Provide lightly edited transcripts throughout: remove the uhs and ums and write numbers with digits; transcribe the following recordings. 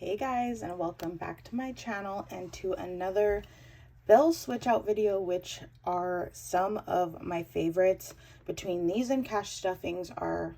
Hey guys, and welcome back to my channel and to another bill switch out video, which are some of my favorites. Between these and cash stuffings are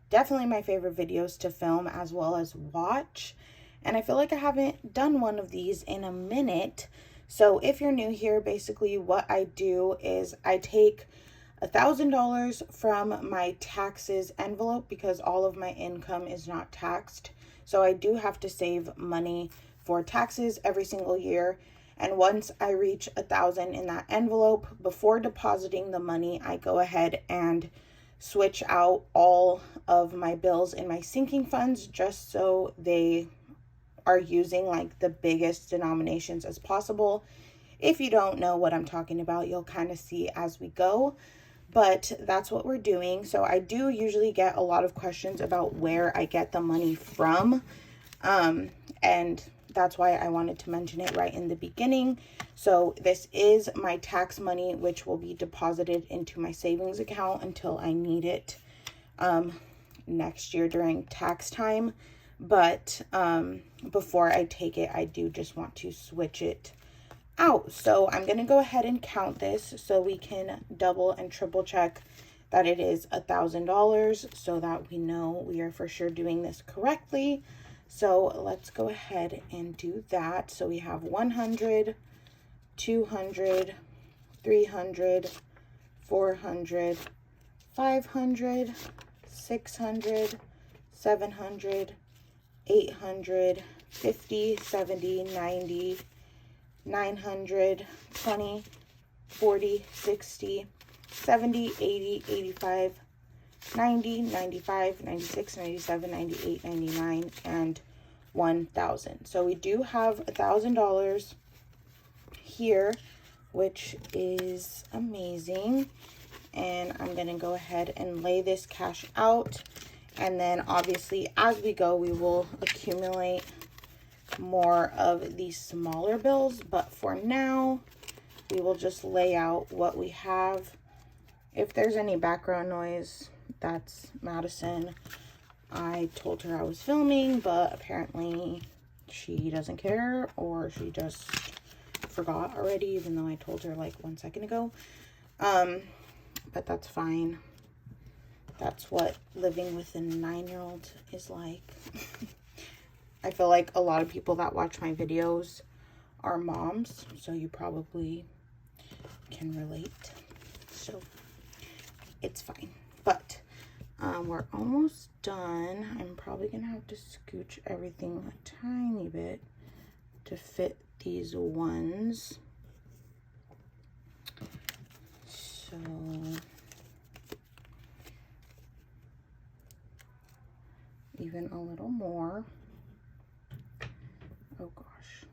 definitely my favorite videos to film as well as watch. And I feel like I haven't done one of these in a minute. So if you're new here, basically what I do is I take $1,000 from my taxes envelope because all of my income is not taxed. So I do have to save money for taxes every single year. And once I reach 1,000 in that envelope, before depositing the money, I go ahead and switch out all of my bills in my sinking funds just so they are using like the biggest denominations as possible. If you don't know what I'm talking about, you'll kind of see as we go. But that's what we're doing. So I do usually get a lot of questions about where I get the money from. And that's why I wanted to mention it right in the beginning. So this is my tax money, which will be deposited into my savings account until I need it next year during tax time. But before I take it, I do just want to switch it out. So I'm going to go ahead and count this so we can double and triple check that it is $1,000 so that we know we are for sure doing this correctly. So let's go ahead and do that. So we have 100, 200, 300, 400, 500, 600, 700, 800, 50, 70, 90, 900, 20, 40, 60, 70, 80, 85, 90, 95, 96, 97, 98, 99, and 1,000. So we do have $1,000 here, which is amazing. And I'm going to go ahead and lay this cash out. And then obviously as we go, we will accumulate more of these smaller bills, but for now we will just lay out what we have. If there's any background noise, that's Madison. I told her I was filming, but apparently she doesn't care, or she just forgot already, even though I told her like 1 second ago. But that's fine. That's what living with a 9-year-old is like. I feel like a lot of people that watch my videos are moms, so you probably can relate. So it's fine. But we're almost done. I'm probably going to have to scooch everything a tiny bit to fit these ones. So even a little more. Oh gosh.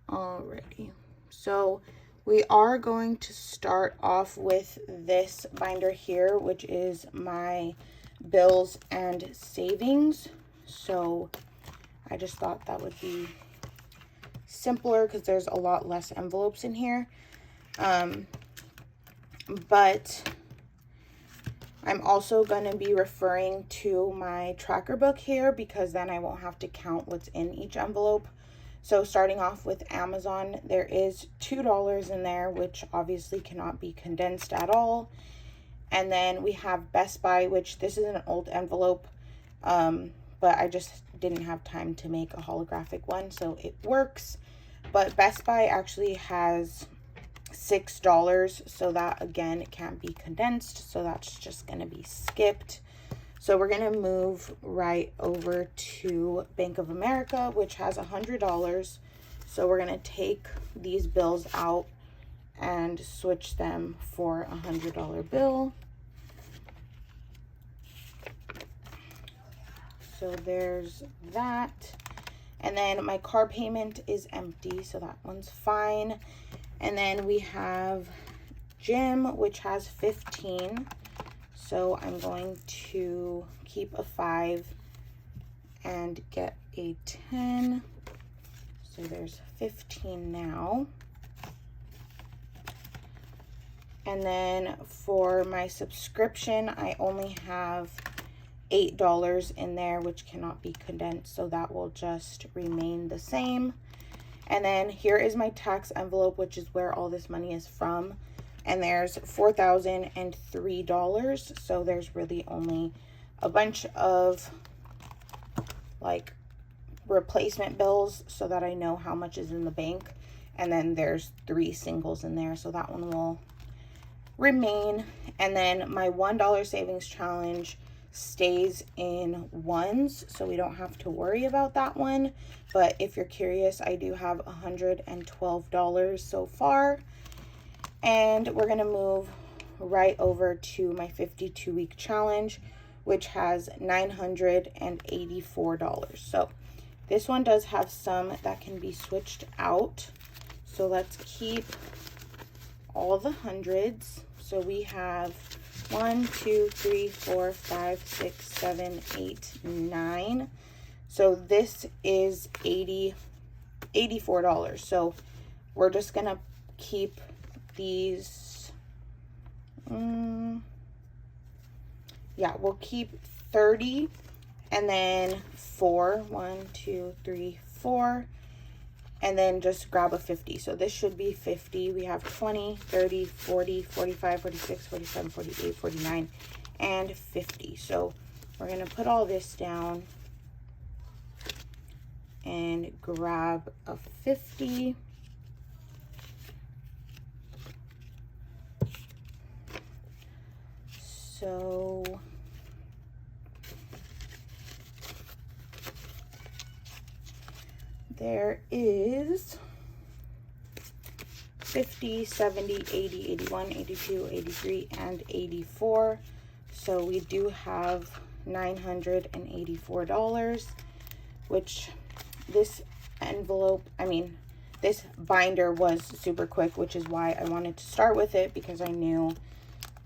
Alrighty. So we are going to start off with this binder here, which is my bills and savings. So I just thought that would be simpler because there's a lot less envelopes in here. But I'm also going to be referring to my tracker book here because then I won't have to count what's in each envelope. So starting off with Amazon, there is $2 in there, which obviously cannot be condensed at all. And then we have Best Buy, which this is an old envelope, but I just didn't have time to make a holographic one, so it works. But Best Buy actually has $6, so that again it can't be condensed, so that's just going to be skipped. So we're going to move right over to Bank of America, which has $100. So we're going to take these bills out and switch them for a $100 bill. So there's that. And then my car payment is empty, so that one's fine. And then we have gym, which has 15. So I'm going to keep a 5 and get a 10. So there's 15 now. And then for my subscription, I only have $8 in there, which cannot be condensed, so that will just remain the same. And then here is my tax envelope, which is where all this money is from. And there's $4,003. So there's really only a bunch of like replacement bills so that I know how much is in the bank. And then there's 3 singles in there, so that one will remain. And then my $1 savings challenge stays in ones, so we don't have to worry about that one. But if you're curious, I do have $112 so far. And we're gonna move right over to my 52-week challenge, which has $984. So this one does have some that can be switched out. So let's keep all the hundreds. So we have 1, 2, 3, 4, 5, 6, 7, 8, 9. So this is $84. So we're just gonna keep these. Yeah, we'll keep 30 and then 4. 1, 2, 3, 4. And then just grab a 50. So this should be 50. We have 20, 30, 40, 45, 46, 47, 48, 49, and 50. So we're going to put all this down and grab a 50. So there is 50, 70, 80, 81, 82, 83, and 84. So we do have $984, which this this binder was super quick, which is why I wanted to start with it, because I knew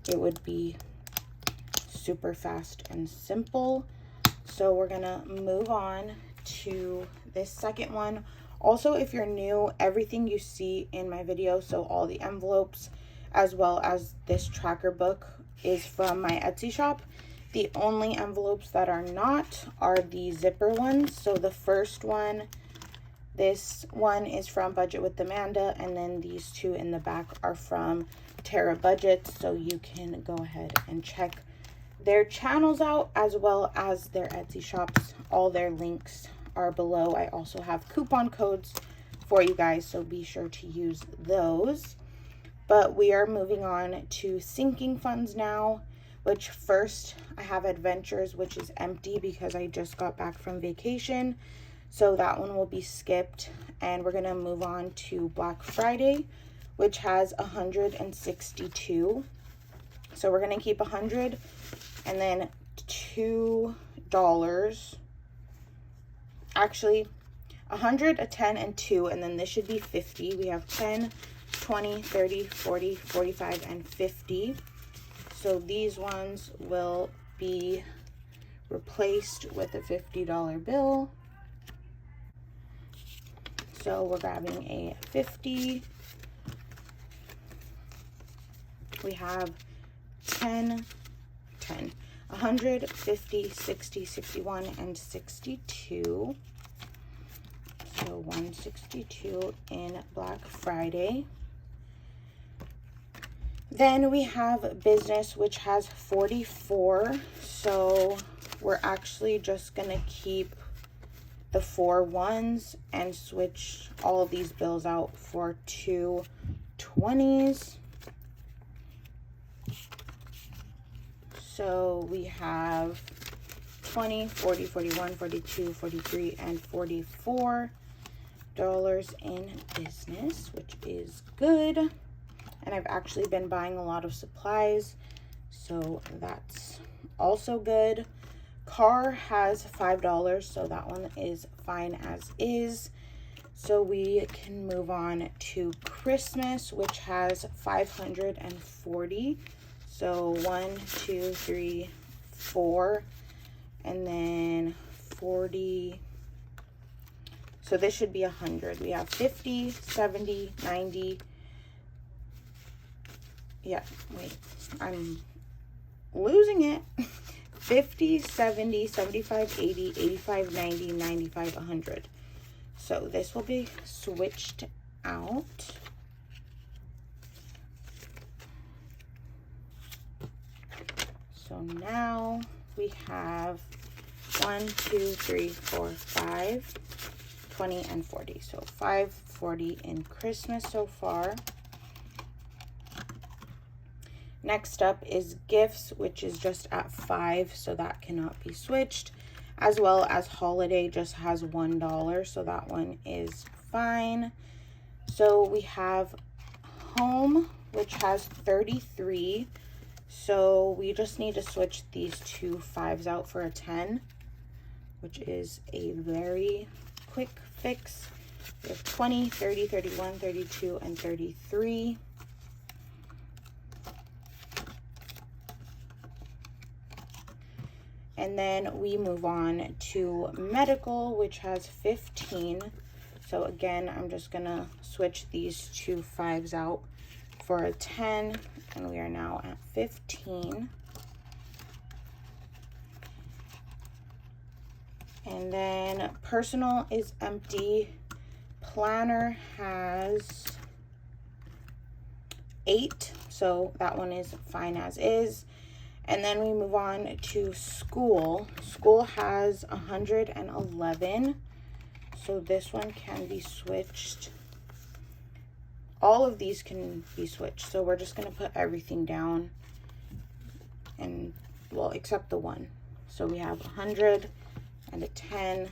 it would be super fast and simple. So we're gonna move on to this second one. Also, if you're new, everything you see in my video, so all the envelopes as well as this tracker book, is from my Etsy shop. The only envelopes that are not are the zipper ones. So the first one, this one is from Budget with Amanda, and then these 2 in the back are from Tara Budgets. So you can go ahead and check their channels out as well as their Etsy shops. All their links are below. I also have coupon codes for you guys, so be sure to use those. But we are moving on to sinking funds now, which first I have Adventures, which is empty because I just got back from vacation. So that one will be skipped. And we're going to move on to Black Friday, which has 162. So we're going to keep 100 and then $2. Actually, 100, a 10, and 2, and then this should be 50. We have 10, 20, 30, 40, 45, and 50. So these ones will be replaced with a $50 bill. So we're grabbing a 50. We have 10, 100, 50, 60, 61, and 62. So 162 in Black Friday. Then we have Business, which has 44. So we're actually just gonna keep the 4 ones and switch all of these bills out for 2 20s. So we have 20, 40, 41, 42, 43, and $44 in Business, which is good. And I've actually been buying a lot of supplies, so that's also good. Car has $5, so that one is fine as is. So we can move on to Christmas, which has 540. So 1, 2, 3, 4, and then 40. So this should be 100. We have 50, 70, 90. Yeah, wait, I'm losing it. 50, 70, 75, 80, 85, 90, 95, 100. So this will be switched out. So now we have 1, 2, 3, 4, 5, 20, and 40. So 540 in Christmas so far. Next up is gifts, which is just at 5, so that cannot be switched. As well as holiday just has $1, so that one is fine. So we have home, which has 33. So we just need to switch these two 5s out for a 10, which is a very quick fix. We have 20, 30, 31, 32, and 33. And then we move on to medical, which has 15. So again, I'm just gonna switch these two 5s out for a 10, and we are now at 15. And then personal is empty. Planner has 8, so that one is fine as is. And then we move on to school. School has 111. So this one can be switched. All of these can be switched. So we're just going to put everything down. And, well, except the 1. So we have 100 and a 10.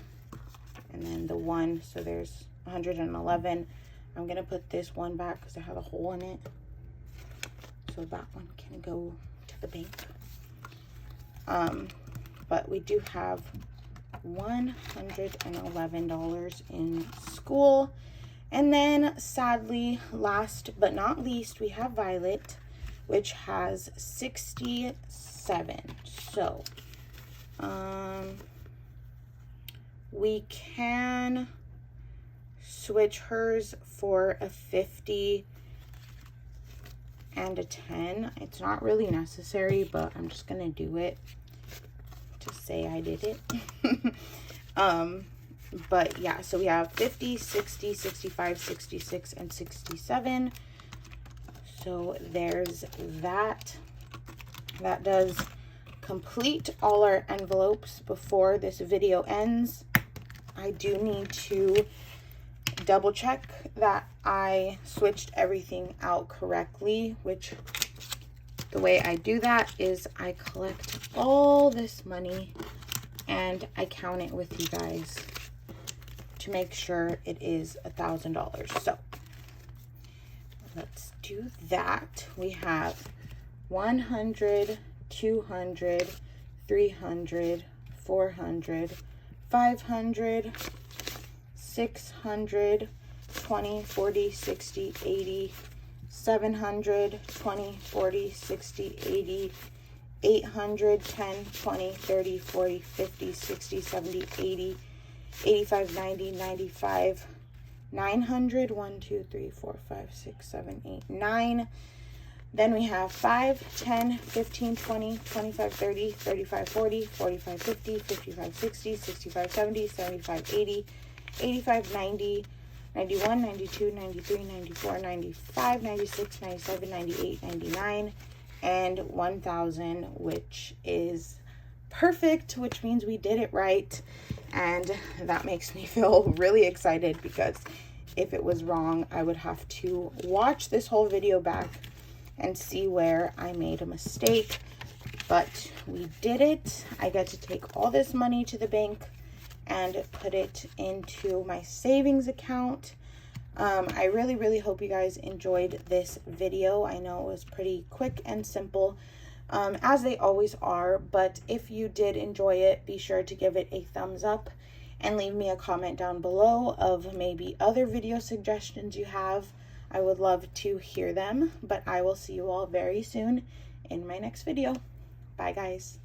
And then the 1. So there's 111. I'm going to put this 1 back because I have a hole in it. So that one can go to the bank. But we do have $111 in school. And then sadly, last but not least, we have Violet, which has 67. So we can switch hers for a 50 and a 10. It's not really necessary, but I'm just gonna do it to say I did it. But yeah, so we have 50, 60, 65, 66, and 67. So there's that. That does complete all our envelopes before this video ends. I do need to double check that I switched everything out correctly, which the way I do that is I collect all this money and I count it with you guys to make sure it is $1,000. So let's do that. We have 100, 200, 300, 400, 500, 600, 20, 40, 60, 80, 700, 20, 40, 60, 80, 800, 10, 20, 30, 40, 50, 60, 70, 80, 85, 90, 95, 900, 1, 2, 3, 4, 5, 6, 7, 8, 9. Then we have 5, 10, 15, 20, 25, 30, 35, 40, 45, 50, 55, 60, 65, 70, 75, 80, 85, 90, 91, 92, 93, 94, 95, 96, 97, 98, 99, and 1,000, which is perfect, which means we did it right. And that makes me feel really excited, because if it was wrong, I would have to watch this whole video back and see where I made a mistake. But we did it. I get to take all this money to the bank and put it into my savings account. I really hope you guys enjoyed this video. I know it was pretty quick and simple, as they always are, but if you did enjoy it, be sure to give it a thumbs up and leave me a comment down below of maybe other video suggestions you have. I would love to hear them, but I will see you all very soon in my next video. Bye guys.